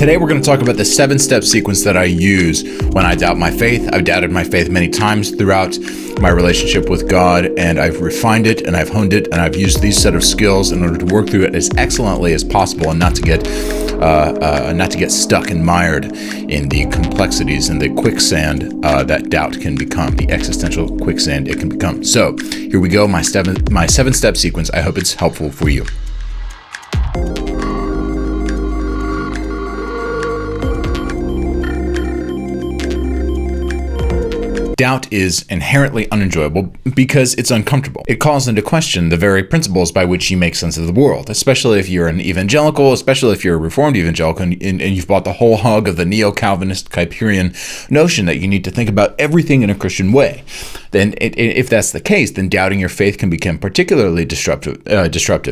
Today we're going to talk about the 7-step sequence that I use when I doubt my faith. I've doubted my faith many times throughout my relationship with God, and I've refined it and I've honed it, and I've used these set of skills in order to work through it as excellently as possible and not to get stuck and mired in the complexities and the quicksand that doubt can become, the existential quicksand it can become. So here we go, my 7-step sequence. I hope it's helpful for you. Doubt is inherently unenjoyable because it's uncomfortable. It calls into question the very principles by which you make sense of the world, especially if you're an evangelical, especially if you're a Reformed evangelical and you've bought the whole hog of the neo-Calvinist Kuyperian notion that you need to think about everything in a Christian way. Then if that's the case, then doubting your faith can become particularly disruptive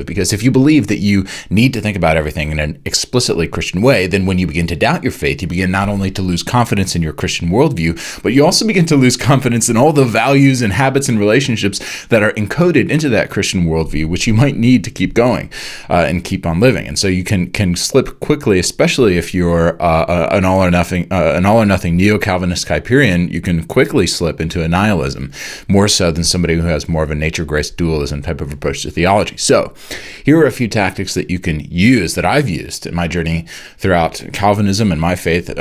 because if you believe that you need to think about everything in an explicitly Christian way, then when you begin to doubt your faith, you begin not only to lose confidence in your Christian worldview, but you also begin to lose confidence in all the values and habits and relationships that are encoded into that Christian worldview, which you might need to keep going and keep on living. And so you can slip quickly, especially if you're an all or nothing neo-Calvinist Kuyperian. You can quickly slip into a nihilism, more so than somebody who has more of a nature-grace dualism type of approach to theology. So here are a few tactics that you can use, that I've used in my journey throughout Calvinism and my faith,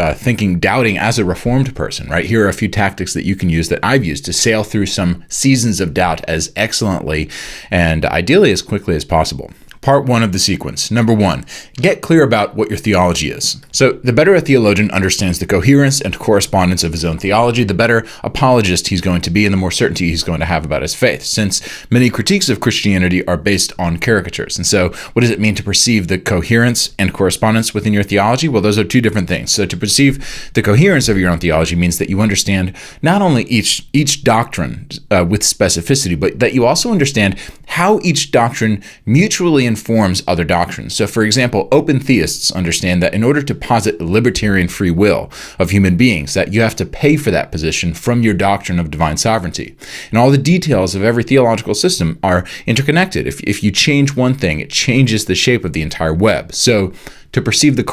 doubting as a Reformed person, right? Here are a few tactics that you can use that I've used to sail through some seasons of doubt as excellently and ideally as quickly as possible. Part 1 of the sequence. Number 1, get clear about what your theology is. So the better a theologian understands the coherence and correspondence of his own theology, the better apologist he's going to be and the more certainty he's going to have about his faith, since many critiques of Christianity are based on caricatures. And so what does it mean to perceive the coherence and correspondence within your theology? Well, those are two different things. So to perceive the coherence of your own theology means that you understand not only each doctrine with specificity, but that you also understand how each doctrine mutually informs other doctrines. So for example, open theists understand that in order to posit libertarian free will of human beings, that you have to pay for that position from your doctrine of divine sovereignty. And all the details of every theological system are interconnected. If you change one thing, it changes the shape of the entire web. So to perceive the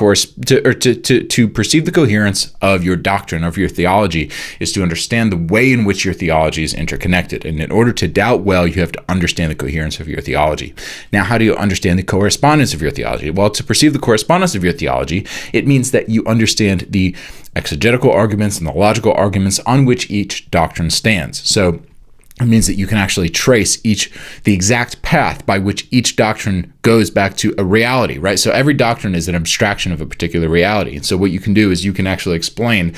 perceive the coherence of your doctrine, of your theology, is to understand the way in which your theology is interconnected. And in order to doubt well, you have to understand the coherence of your theology. Now, how do you understand the correspondence of your theology? Well, to perceive the correspondence of your theology, it means that you understand the exegetical arguments and the logical arguments on which each doctrine stands. So it means that you can actually trace the exact path by which each doctrine goes back to a reality, right? So every doctrine is an abstraction of a particular reality. And so what you can do is you can actually explain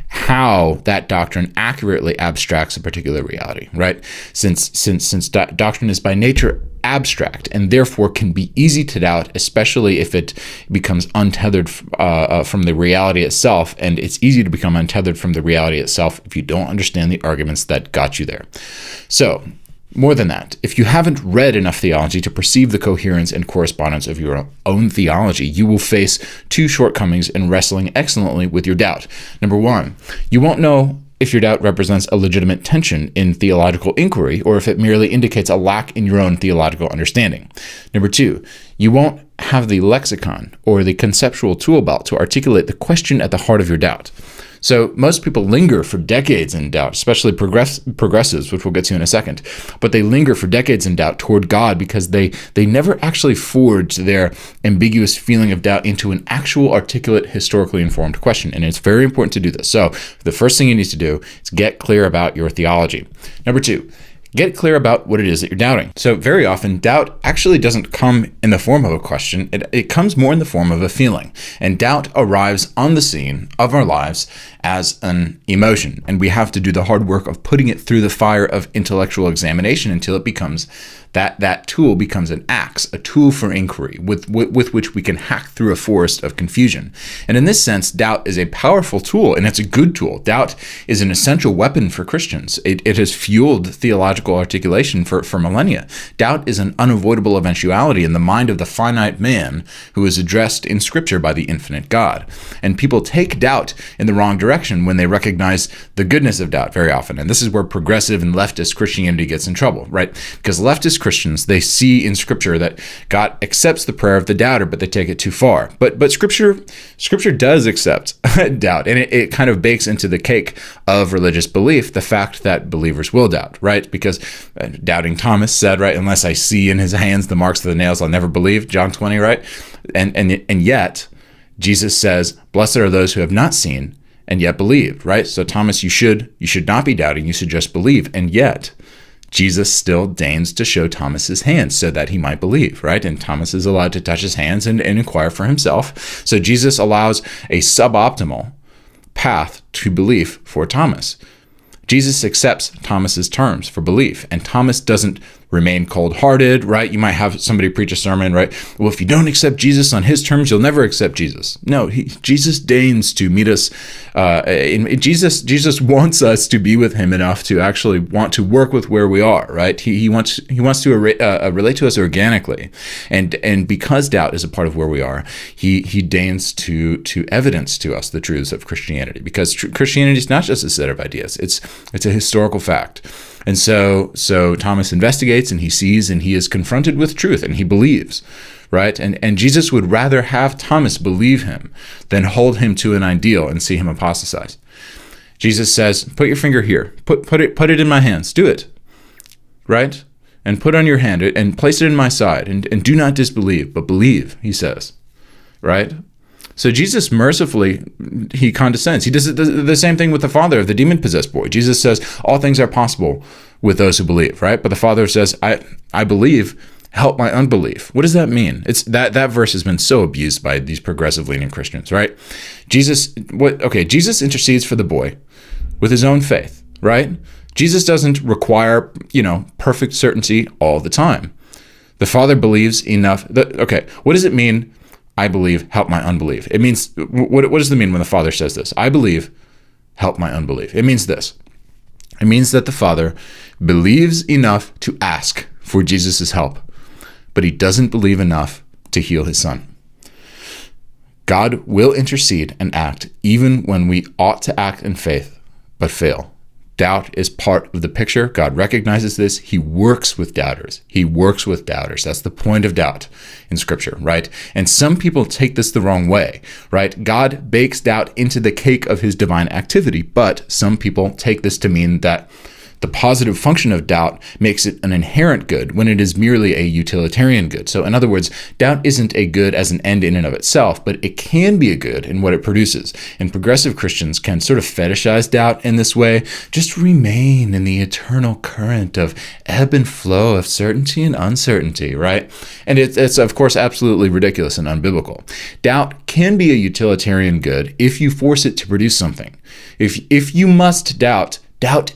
how that doctrine accurately abstracts a particular reality, right? Since doctrine is by nature abstract and therefore can be easy to doubt, especially if it becomes untethered from the reality itself. And it's easy to become untethered from the reality itself if you don't understand the arguments that got you there. So more than that, if you haven't read enough theology to perceive the coherence and correspondence of your own theology, you will face two shortcomings in wrestling excellently with your doubt. Number 1, you won't know if your doubt represents a legitimate tension in theological inquiry or if it merely indicates a lack in your own theological understanding. Number 2, you won't have the lexicon or the conceptual tool belt to articulate the question at the heart of your doubt. So most people linger for decades in doubt, especially progressives, which we'll get to in a second. But they linger for decades in doubt toward God because they never actually forge their ambiguous feeling of doubt into an actual articulate, historically informed question. And it's very important to do this. So the first thing you need to do is get clear about your theology. Number 2, get clear about what it is that you're doubting. So very often, doubt actually doesn't come in the form of a question. It comes more in the form of a feeling. And doubt arrives on the scene of our lives as an emotion. And we have to do the hard work of putting it through the fire of intellectual examination until it becomes that tool becomes an axe, a tool for inquiry with which we can hack through a forest of confusion. And in this sense, doubt is a powerful tool, and it's a good tool. Doubt is an essential weapon for Christians. It has fueled theological articulation for millennia. Doubt is an unavoidable eventuality in the mind of the finite man who is addressed in Scripture by the infinite God. And people take doubt in the wrong direction when they recognize the goodness of doubt very often. And this is where progressive and leftist Christianity gets in trouble, right? Because leftist Christians, they see in Scripture that God accepts the prayer of the doubter, but they take it too far. But Scripture does accept doubt, and it kind of bakes into the cake of religious belief the fact that believers will doubt, right? Because doubting Thomas said, right, unless I see in his hands the marks of the nails, I'll never believe, John 20, right? And yet, Jesus says, blessed are those who have not seen and yet believed, right? So Thomas, you should not be doubting, you should just believe. And yet, Jesus still deigns to show Thomas his hands so that he might believe, right? And Thomas is allowed to touch his hands and inquire for himself. So Jesus allows a suboptimal path to belief for Thomas. Jesus accepts Thomas's terms for belief, and Thomas doesn't remain cold-hearted, right? You might have somebody preach a sermon, right? Well, if you don't accept Jesus on his terms, you'll never accept Jesus. No, Jesus deigns to meet us. Jesus wants us to be with him enough to actually want to work with where we are, right? He wants to relate to us organically, and because doubt is a part of where we are, he deigns to evidence to us the truths of Christianity, because Christianity is not just a set of ideas; it's a historical fact. And so Thomas investigates, and he sees, and he is confronted with truth, and he believes, right? And Jesus would rather have Thomas believe him than hold him to an ideal and see him apostatize. Jesus says, put your finger here, put it in my hands, do it, right? And put on your hand and place it in my side, and do not disbelieve, but believe, he says, right? So Jesus mercifully, he condescends. He does the same thing with the father of the demon-possessed boy. Jesus says, all things are possible with those who believe, right? But the father says, I believe, help my unbelief. What does that mean? It's that verse has been so abused by these progressive-leaning Christians, right? Jesus intercedes for the boy with his own faith, right? Jesus doesn't require, perfect certainty all the time. The father believes enough. What does it mean? I believe, help my unbelief. It means, what does it mean when the Father says this? I believe, help my unbelief. It means this. It means that the Father believes enough to ask for Jesus' help, but he doesn't believe enough to heal his son. God will intercede and act even when we ought to act in faith, but fail. Doubt is part of the picture. God recognizes this. He works with doubters. That's the point of doubt in Scripture, right? And some people take this the wrong way, right? God bakes doubt into the cake of his divine activity, but some people take this to mean that the positive function of doubt makes it an inherent good when it is merely a utilitarian good. So in other words, doubt isn't a good as an end in and of itself, but it can be a good in what it produces. And progressive Christians can sort of fetishize doubt in this way, just remain in the eternal current of ebb and flow of certainty and uncertainty, right? And it's of course absolutely ridiculous and unbiblical. Doubt can be a utilitarian good if you force it to produce something. If you must doubt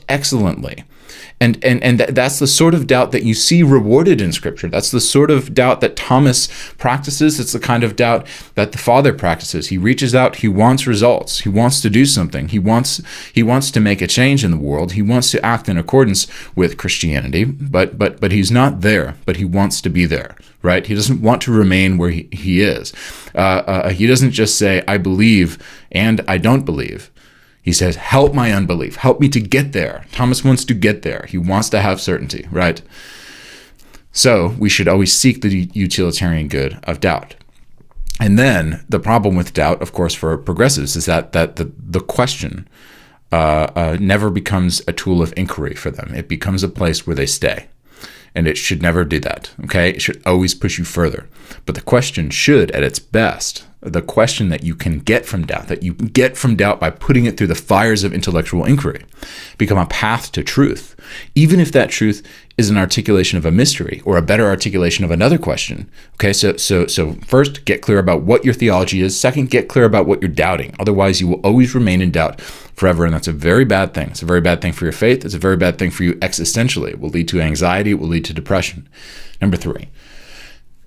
excellently. And that's the sort of doubt that you see rewarded in Scripture. That's the sort of doubt that Thomas practices. It's the kind of doubt that the Father practices. He reaches out. He wants results. He wants to do something. He wants to make a change in the world. He wants to act in accordance with Christianity. But he's not there. But he wants to be there, right? He doesn't want to remain where he is. He doesn't just say, I believe and I don't believe. He says, help my unbelief. Help me to get there. Thomas wants to get there. He wants to have certainty, right? So we should always seek the utilitarian good of doubt. And then the problem with doubt, of course, for progressives is that the question never becomes a tool of inquiry for them. It becomes a place where they stay. And it should never do that, okay? It should always push you further. But the question should, at its best, the question that you can get from doubt, that you get from doubt by putting it through the fires of intellectual inquiry, become a path to truth, even if that truth is an articulation of a mystery or a better articulation of another question. Okay, so first, get clear about what your theology is. Second, get clear about what you're doubting. Otherwise, you will always remain in doubt forever, and that's a very bad thing. It's a very bad thing for your faith. It's a very bad thing for you existentially. It will lead to anxiety. It will lead to depression. Number 3,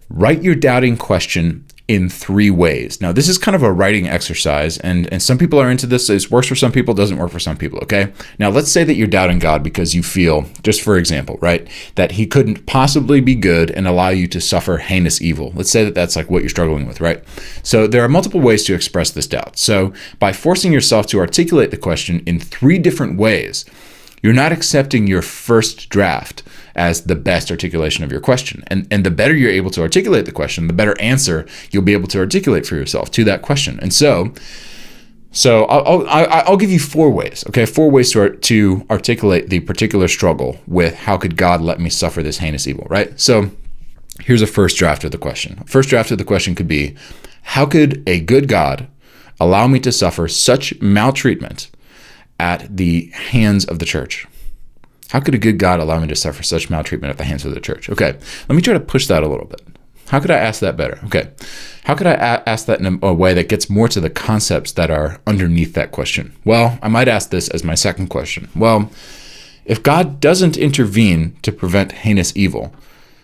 write your doubting question in 3 ways. Now, this is kind of a writing exercise, and some people are into this. It works for some people, doesn't work for some people, okay? Now, let's say that you're doubting God because you feel, just for example, right, that he couldn't possibly be good and allow you to suffer heinous evil. Let's say that that's like what you're struggling with, right? So there are multiple ways to express this doubt. So by forcing yourself to articulate the question in 3 different ways, You're not accepting your first draft as the best articulation of your question. And the better you're able to articulate the question, the better answer you'll be able to articulate for yourself to that question. And so I'll give you 4 ways, okay? 4 ways to articulate the particular struggle with how could God let me suffer this heinous evil, right? So here's a first draft of the question. First draft of the question could be, how could a good God allow me to suffer such maltreatment at the hands of the church? How could a good God allow me to suffer such maltreatment at the hands of the church? Okay, let me try to push that a little bit. How could I ask that better? Okay, how could I ask that in a way that gets more to the concepts that are underneath that question? Well, I might ask this as my second question. Well, if God doesn't intervene to prevent heinous evil,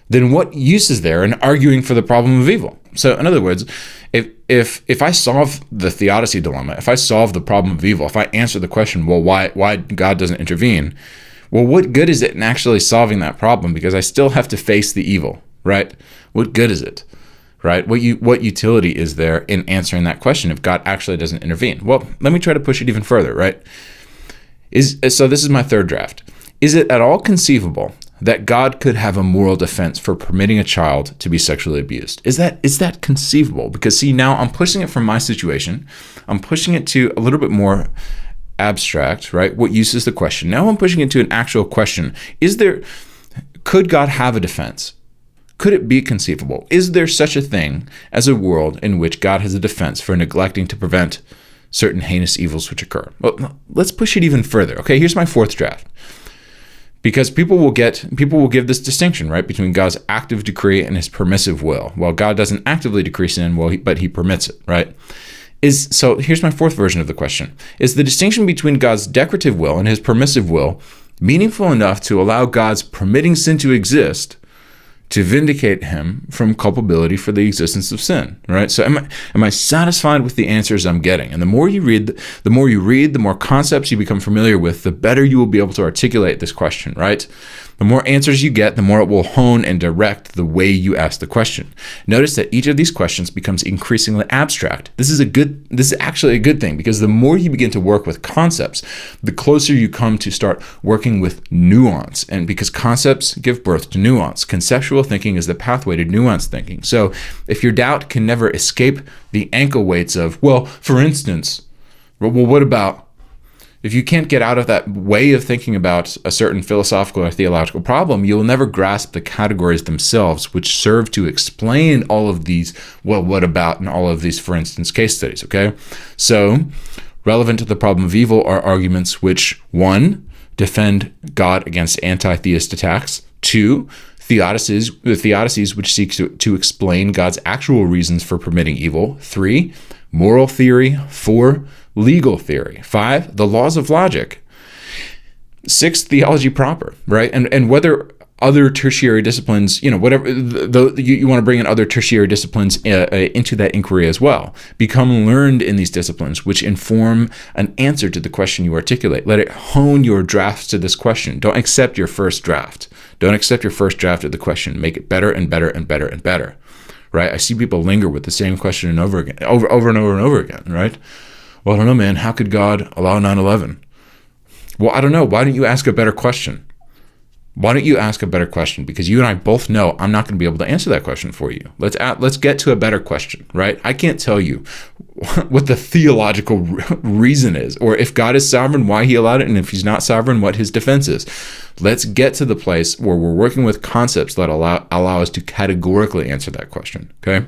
then what use is there in arguing for the problem of evil? So in other words, if I solve the theodicy dilemma, if I solve the problem of evil, if I answer the question, well, why God doesn't intervene? Well, what good is it in actually solving that problem? Because I still have to face the evil, right? What good is it, right? What utility is there in answering that question if God actually doesn't intervene? Well, let me try to push it even further, right? So this is my third draft. Is it at all conceivable that God could have a moral defense for permitting a child to be sexually abused? Is that conceivable? Because see, now I'm pushing it from my situation. I'm pushing it to a little bit more abstract, right? What use is the question? Now I'm pushing it to an actual question. Could God have a defense? Could it be conceivable? Is there such a thing as a world in which God has a defense for neglecting to prevent certain heinous evils which occur? Well, let's push it even further. Okay, here's my fourth draft. Because people will give this distinction, right, between God's active decree and his permissive will. Well, God doesn't actively decree sin, but he permits it, right? So here's my fourth version of the question. Is the distinction between God's decretive will and his permissive will meaningful enough to allow God's permitting sin to exist to vindicate him from culpability for the existence of sin, right? So am I satisfied with the answers I'm getting? And the more you read, the more concepts you become familiar with, the better you will be able to articulate this question, right? The more answers you get, the more it will hone and direct the way you ask the question. Notice that each of these questions becomes increasingly abstract. This is actually a good thing, because the more you begin to work with concepts, the closer you come to start working with nuance. And because concepts give birth to nuance, conceptual thinking is the pathway to nuanced thinking. So if your doubt can never escape the ankle weights of, well, for instance, well, what about? If you can't get out of that way of thinking about a certain philosophical or theological problem, you'll never grasp the categories themselves, which serve to explain all of these, well, what about, and all of these, for instance, case studies, okay? So, relevant to the problem of evil are arguments which, 1, defend God against anti-theist attacks, 2, theodicies which seek to explain God's actual reasons for permitting evil, 3, moral theory, 4, legal theory, 5, the laws of logic, 6, theology proper, right? And whether other tertiary disciplines, whatever, you want to bring in other tertiary disciplines into that inquiry as well. Become learned in these disciplines, which inform an answer to the question you articulate. Let it hone your drafts to this question. Don't accept your first draft. Don't accept your first draft of the question. Make it better and better and better and better, right? I see people linger with the same question over and over again, right? Well, I don't know, man. How could God allow 9/11? Well, I don't know. Why don't you ask a better question? Why don't you ask a better question? Because you and I both know I'm not going to be able to answer that question for you. Let's get to a better question, right? I can't tell you what the theological reason is, or if God is sovereign, why he allowed it, and if he's not sovereign, what his defense is. Let's get to the place where we're working with concepts that allow us to categorically answer that question, okay?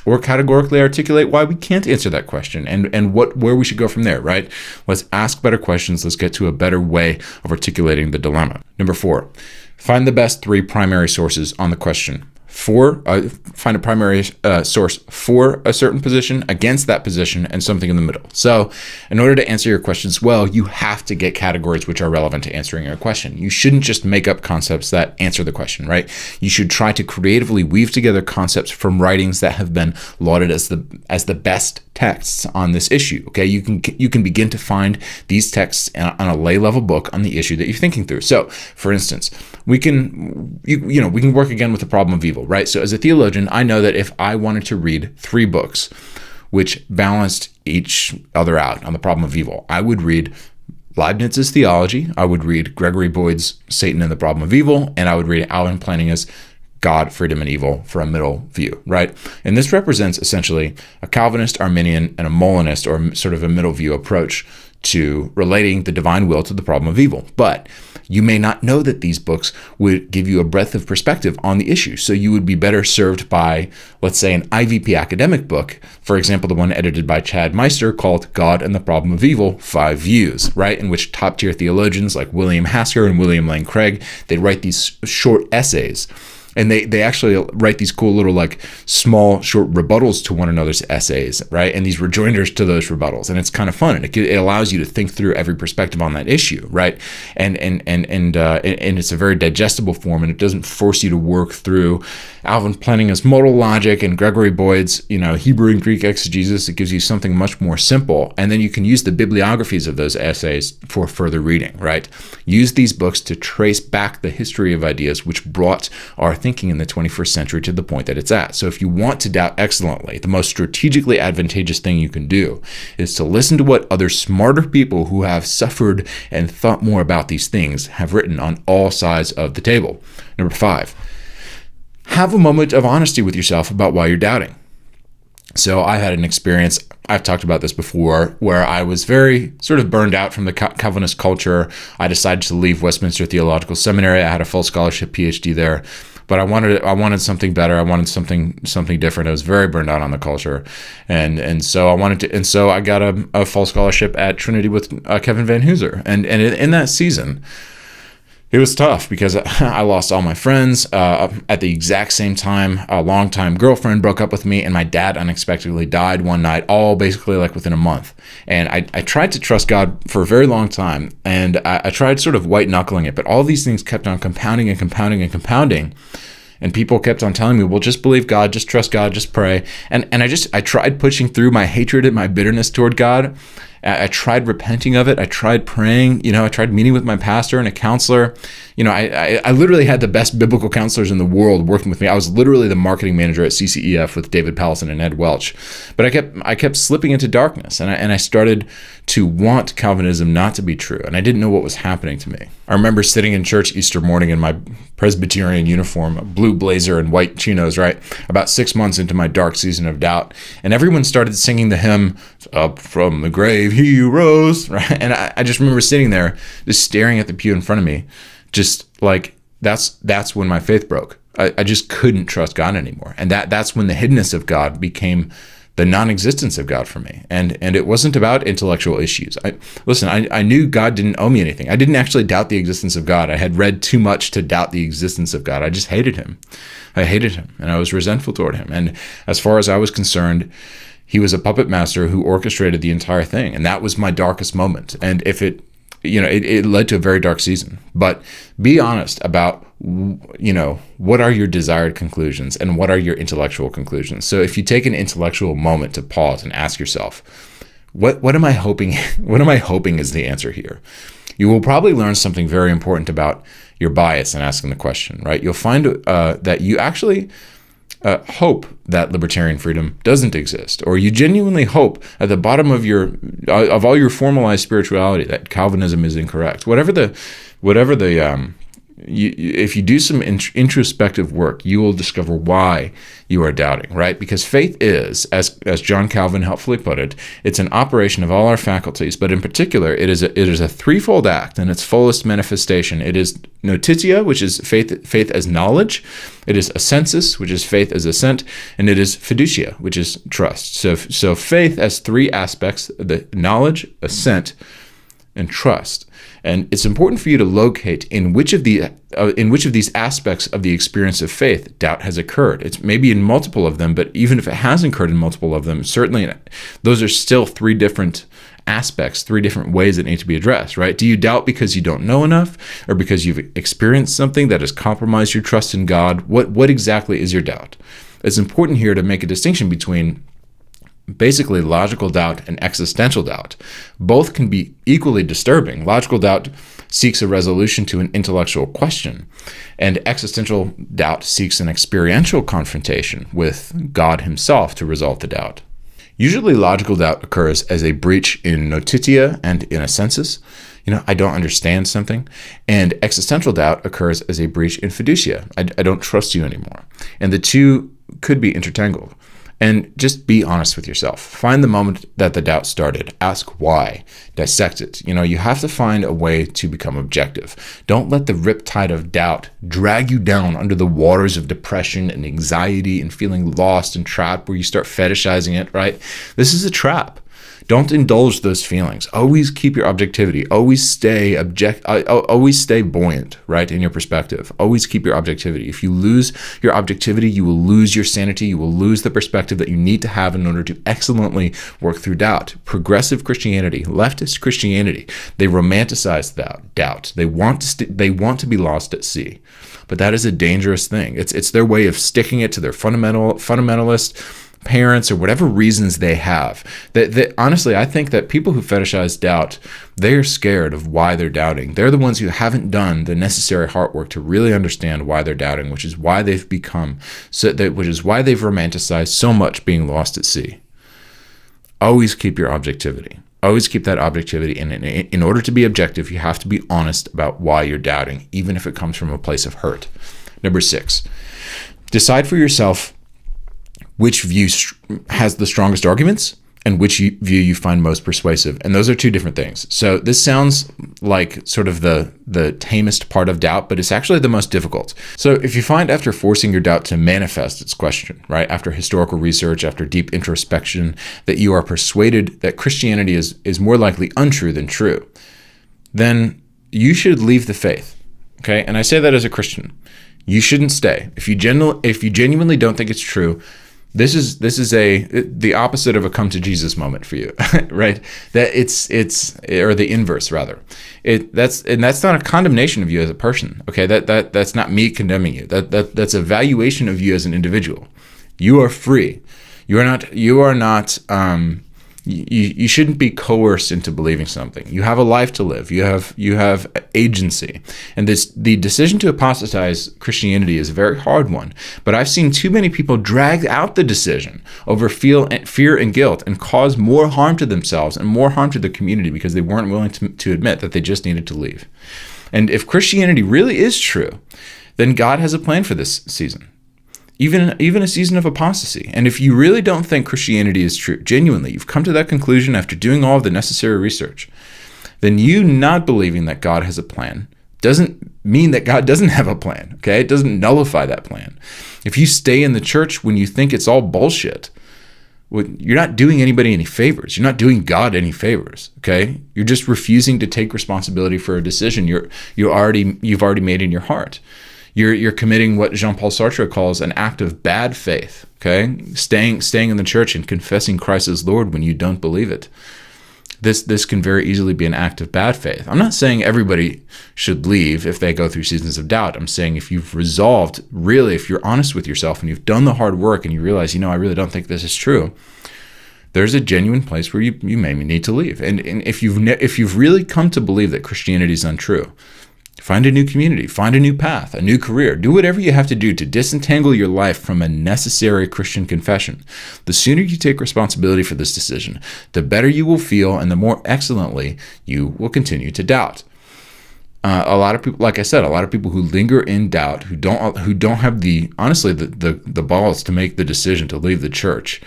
Or categorically articulate why we can't answer that question and where we should go from there, right? Let's ask better questions. Let's get to a better way of articulating the dilemma. Number 4, find the best 3 primary sources on the question. Find a primary source for a certain position, against that position, and something in the middle. So in order to answer your questions well, you have to get categories which are relevant to answering your question. You shouldn't just make up concepts that answer the question, right? You should try to creatively weave together concepts from writings that have been lauded as the best texts on this issue. Okay, you can begin to find these texts on a lay level book on the issue that you're thinking through. So, for instance, we can work again with the problem of evil, right? So, as a theologian, I know that if I wanted to read 3 books which balanced each other out on the problem of evil, I would read Leibniz's theology. I would read Gregory Boyd's Satan and the Problem of Evil, and I would read Alvin Plantinga's God, Freedom, and Evil for a middle view, right? And this represents essentially a Calvinist, Arminian, and a Molinist, or sort of a middle view approach to relating the divine will to the problem of evil. But you may not know that these books would give you a breadth of perspective on the issue. So you would be better served by, let's say, an IVP academic book, for example, the one edited by Chad Meister called God and the Problem of Evil, 5 Views, right? In which top-tier theologians like William Hasker and William Lane Craig, they write these short essays. And they actually write these cool little like small short rebuttals to one another's essays, right? And these rejoinders to those rebuttals, and it's kind of fun. And it allows you to think through every perspective on that issue, right? And it's a very digestible form, and it doesn't force you to work through Alvin Plantinga's modal logic and Gregory Boyd's Hebrew and Greek exegesis. It gives you something much more simple, and then you can use the bibliographies of those essays for further reading, right? Use these books to trace back the history of ideas which brought our thinking in the 21st century to the point that it's at. So if you want to doubt excellently, the most strategically advantageous thing you can do is to listen to what other smarter people who have suffered and thought more about these things have written on all sides of the table. Number 5, have a moment of honesty with yourself about why you're doubting. So I had an experience, I've talked about this before, where I was very sort of burned out from the Calvinist culture. I decided to leave Westminster Theological Seminary. I had a full scholarship PhD there, but I wanted something better. I wanted something different. I was very burned out on the culture, and so I got a full scholarship at Trinity with Kevin Van Hooser, and in that season, it was tough because I lost all my friends at the exact same time. A longtime girlfriend broke up with me, and my dad unexpectedly died one night, all basically like within a month. And I tried to trust God for a very long time, and I tried sort of white knuckling it, but all these things kept on compounding and compounding and compounding. And people kept on telling me, well, just believe God, just trust God, just pray. And I tried pushing through my hatred and my bitterness toward God. I tried repenting of it. I tried praying. I tried meeting with my pastor and a counselor. I literally had the best biblical counselors in the world working with me. I was literally the marketing manager at CCEF with David Pallison and Ed Welch. But I kept slipping into darkness, and I started to want Calvinism not to be true, and I didn't know what was happening to me. I remember sitting in church Easter morning in my Presbyterian uniform, a blue blazer and white chinos, right? About 6 months into my dark season of doubt, and everyone started singing the hymn, "Up from the grave he rose," right? And I just remember sitting there, just staring at the pew in front of me, just like that's when my faith broke. I just couldn't trust God anymore, and that's when the hiddenness of God became the non-existence of God for me. And it wasn't about intellectual issues. I knew God didn't owe me anything. I didn't actually doubt the existence of God. I had read too much to doubt the existence of God. I just hated him. I hated him, and I was resentful toward him. And as far as I was concerned, he was a puppet master who orchestrated the entire thing. And that was my darkest moment. And if it led to a very dark season. But be honest about, what are your desired conclusions and what are your intellectual conclusions? So if you take an intellectual moment to pause and ask yourself, what am I hoping? What am I hoping is the answer here? You will probably learn something very important about your bias in asking the question, right? You'll find that you actually hope that libertarian freedom doesn't exist, or you genuinely hope at the bottom of all your formalized spirituality that Calvinism is incorrect. If you do some introspective work, you will discover why you are doubting, right? Because faith is, as John Calvin helpfully put it, it's an operation of all our faculties, but in particular, it is a threefold act in its fullest manifestation. It is notitia, which is faith as knowledge. It is assensus, which is faith as assent, and it is fiducia, which is trust. So faith has 3 aspects: the knowledge, assent, and trust. And it's important for you to locate in which of these aspects of the experience of faith doubt has occurred. It's maybe in multiple of them, but even if it has occurred in multiple of them, certainly those are still 3 different aspects, 3 different ways that need to be addressed, right? Do you doubt because you don't know enough, or because you've experienced something that has compromised your trust in God? What exactly is your doubt? It's important here to make a distinction between basically logical doubt and existential doubt. Both can be equally disturbing. Logical doubt seeks a resolution to an intellectual question, and existential doubt seeks an experiential confrontation with God himself to resolve the doubt. Usually logical doubt occurs as a breach in notitia and in a sensus. I don't understand something. And existential doubt occurs as a breach in fiducia. I don't trust you anymore. And the two could be intertangled. And just be honest with yourself. Find the moment that the doubt started. Ask why. Dissect it. You have to find a way to become objective. Don't let the riptide of doubt drag you down under the waters of depression and anxiety and feeling lost and trapped where you start fetishizing it, right? This is a trap. Don't indulge those feelings. Always keep your objectivity. Always stay buoyant, right, in your perspective. Always keep your objectivity. If you lose your objectivity, you will lose your sanity. You will lose the perspective that you need to have in order to excellently work through doubt. Progressive Christianity, leftist Christianity, they romanticize doubt. They want to be lost at sea. But that is a dangerous thing. It's their way of sticking it to their fundamentalist parents or whatever reasons they have. That honestly, I think that people who fetishize doubt, they're scared of why they're doubting. They're the ones who haven't done the necessary heart work to really understand why they're doubting, which is why they've romanticized so much being lost at sea. Always keep your objectivity. Always keep that objectivity. And in order to be objective, you have to be honest about why you're doubting, even if it comes from a place of hurt. Number 6, decide for yourself which view has the strongest arguments and which view you find most persuasive. And those are two different things. So this sounds like sort of the tamest part of doubt, but it's actually the most difficult. So if you find after forcing your doubt to manifest its question, right, after historical research, after deep introspection, that you are persuaded that Christianity is more likely untrue than true, then you should leave the faith, okay? And I say that as a Christian. You shouldn't stay. If you genuinely don't think it's true, this is the opposite of a come to Jesus moment for you, right? That it's or the inverse rather. That's not a condemnation of you as a person, okay? That's not me condemning you. That's a valuation of you as an individual. You are free. You shouldn't be coerced into believing something. You have a life to live. You have agency. And the decision to apostatize Christianity is a very hard one. But I've seen too many people drag out the decision over fear and guilt and cause more harm to themselves and more harm to the community because they weren't willing to admit that they just needed to leave. And if Christianity really is true, then God has a plan for this season. Even a season of apostasy. And if you really don't think Christianity is true, genuinely, you've come to that conclusion after doing all of the necessary research, then you not believing that God has a plan doesn't mean that God doesn't have a plan, okay? It doesn't nullify that plan. If you stay in the church when you think it's all bullshit, you're not doing anybody any favors. You're not doing God any favors, okay? You're just refusing to take responsibility for a decision you've already made in your heart. You're committing what Jean-Paul Sartre calls an act of bad faith, okay? Staying in the church and confessing Christ as Lord when you don't believe it. This can very easily be an act of bad faith. I'm not saying everybody should leave if they go through seasons of doubt. I'm saying if you've resolved, really, if you're honest with yourself and you've done the hard work and you realize, I really don't think this is true, there's a genuine place where you may need to leave. And if you've really come to believe that Christianity is untrue, find a new community, find a new path, a new career. Do whatever you have to do to disentangle your life from a necessary Christian confession. The sooner you take responsibility for this decision, the better you will feel and the more excellently you will continue to doubt. A lot of people, like I said, a lot of people who linger in doubt, who don't have the balls to make the decision to leave the church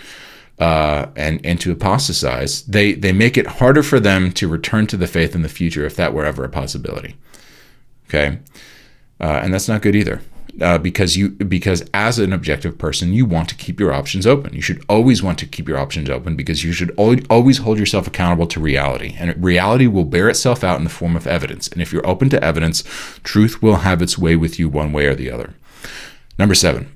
and to apostatize, they make it harder for them to return to the faith in the future if that were ever a possibility. Okay, and that's not good either, because as an objective person, you want to keep your options open. You should always want to keep your options open because you should always hold yourself accountable to reality, and reality will bear itself out in the form of evidence. And if you're open to evidence, truth will have its way with you one way or the other. Number 7,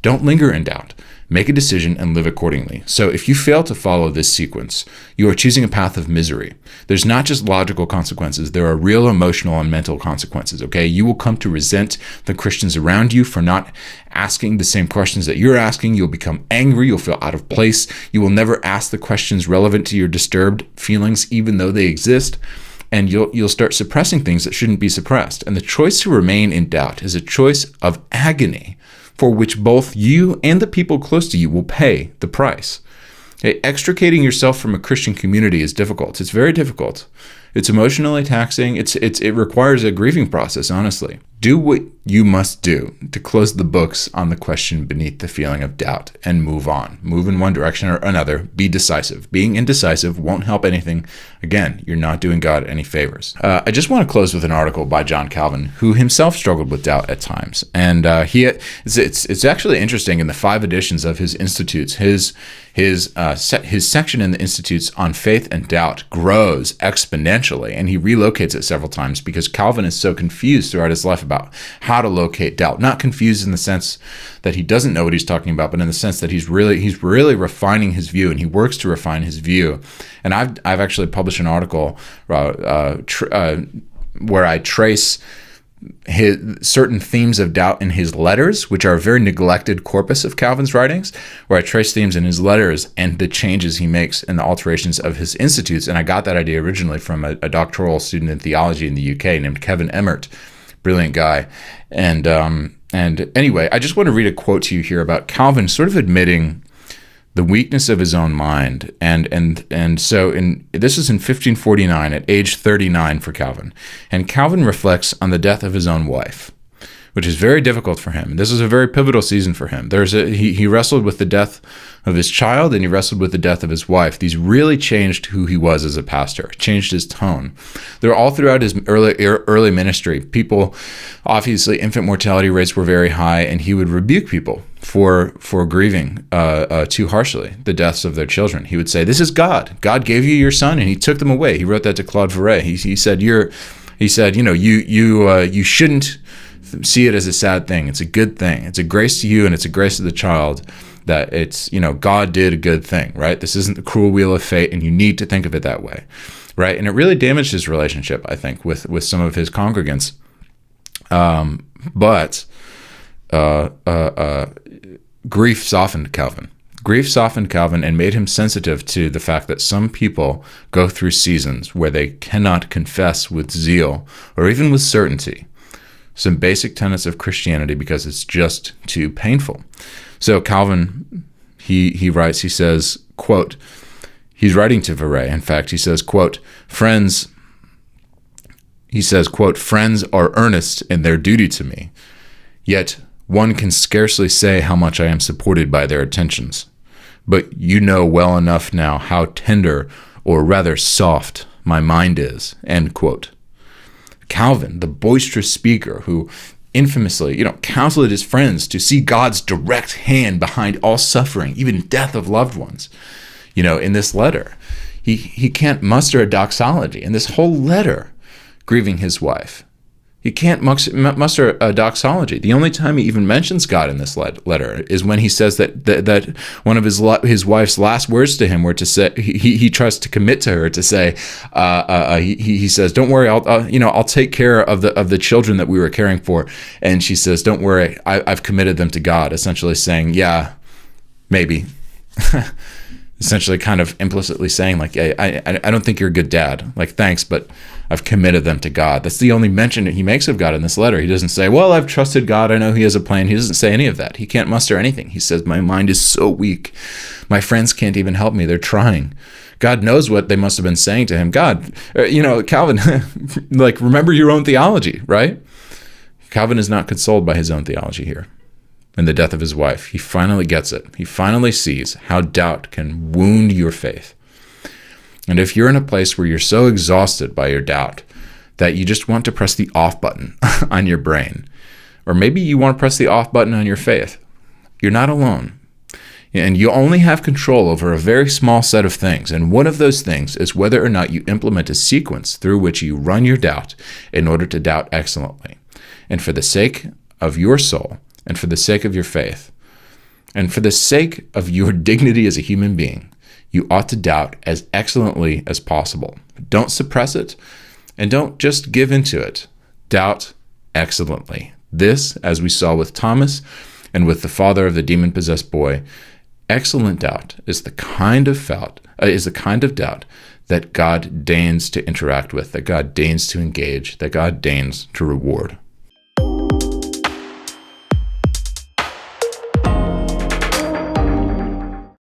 don't linger in doubt. Make a decision and live accordingly. So if you fail to follow this sequence, you are choosing a path of misery. There's not just logical consequences. There are real emotional and mental consequences, okay? You will come to resent the Christians around you for not asking the same questions that you're asking. You'll become angry. You'll feel out of place. You will never ask the questions relevant to your disturbed feelings, even though they exist. And you'll start suppressing things that shouldn't be suppressed. And the choice to remain in doubt is a choice of agony, for which both you and the people close to you will pay the price. Extricating yourself from a Christian community is difficult. It's very difficult. It's emotionally taxing. It requires a grieving process, honestly. Do what you must do to close the books on the question beneath the feeling of doubt and move on. Move in one direction or another. Be decisive. Being indecisive won't help anything. Again, you're not doing God any favors. I just want to close with an article by John Calvin, who himself struggled with doubt at times. And it's actually interesting in the 5 editions of his Institutes, his section in the Institutes on faith and doubt grows exponentially, and he relocates it several times because Calvin is so confused throughout his life about how to locate doubt. Not confused in the sense that he doesn't know what he's talking about, but in the sense that he's really refining his view, and he works to refine his view. And I've actually published an article where I trace certain themes of doubt in his letters, which are a very neglected corpus of Calvin's writings, where I trace themes in his letters and the changes he makes and the alterations of his Institutes. And I got that idea originally from a doctoral student in theology in the UK named Kevin Emmert, brilliant guy. And anyway, I just want to read a quote to you here about Calvin sort of admitting the weakness of his own mind. And so this is in 1549 at age 39 for Calvin. And Calvin reflects on the death of his own wife, which is very difficult for him. This is a very pivotal season for him. He wrestled with the death of his child, and he wrestled with the death of his wife. These really changed who he was as a pastor, changed his tone. They're all throughout his early ministry. People, obviously, infant mortality rates were very high, and he would rebuke people for grieving too harshly the deaths of their children. He would say, "This is God. God gave you your son, and He took them away." He wrote that to Claude Verret. He said, you shouldn't see it as a sad thing. It's a good thing. It's a grace to you, and it's a grace to the child that it's, God did a good thing, right? This isn't the cruel wheel of fate, and you need to think of it that way, right? And it really damaged his relationship, I think, with some of his congregants. But grief softened Calvin. Grief softened Calvin and made him sensitive to the fact that some people go through seasons where they cannot confess with zeal or even with certainty some basic tenets of Christianity because it's just too painful. So Calvin, he writes, he says, quote, he's writing to Verret, in fact, he says, quote, friends are earnest in their duty to me, yet one can scarcely say how much I am supported by their attentions. But you know well enough now how tender, or rather soft, my mind is, end quote. Calvin, the boisterous speaker who infamously, counseled his friends to see God's direct hand behind all suffering, even death of loved ones. In this letter, he can't muster a doxology. In this whole letter, grieving his wife, he can't muster a doxology. The only time he even mentions God in this letter is when he says that one of his wife's last words to him were to say, he tries to commit to her to say, he says, "Don't worry, I'll take care of the children that we were caring for," and she says, "Don't worry, I've committed them to God," essentially saying, "Yeah, maybe." Essentially kind of implicitly saying, like, hey, I don't think you're a good dad. Like, thanks, but I've committed them to God. That's the only mention he makes of God in this letter. He doesn't say, well, I've trusted God. I know He has a plan. He doesn't say any of that. He can't muster anything. He says, my mind is so weak. My friends can't even help me. They're trying. God knows what they must have been saying to him. God, Calvin, like, remember your own theology, right? Calvin is not consoled by his own theology here. In the death of his wife, he finally gets it. He finally sees how doubt can wound your faith. And if you're in a place where you're so exhausted by your doubt that you just want to press the off button on your brain, or maybe you want to press the off button on your faith, you're not alone. And you only have control over a very small set of things. And one of those things is whether or not you implement a sequence through which you run your doubt in order to doubt excellently. And for the sake of your soul, and for the sake of your faith, and for the sake of your dignity as a human being, you ought to doubt as excellently as possible. Don't suppress it, and don't just give into it. Doubt excellently. This, as we saw with Thomas and with the father of the demon-possessed boy, excellent doubt is the kind of doubt that God deigns to interact with, that God deigns to engage, that God deigns to reward.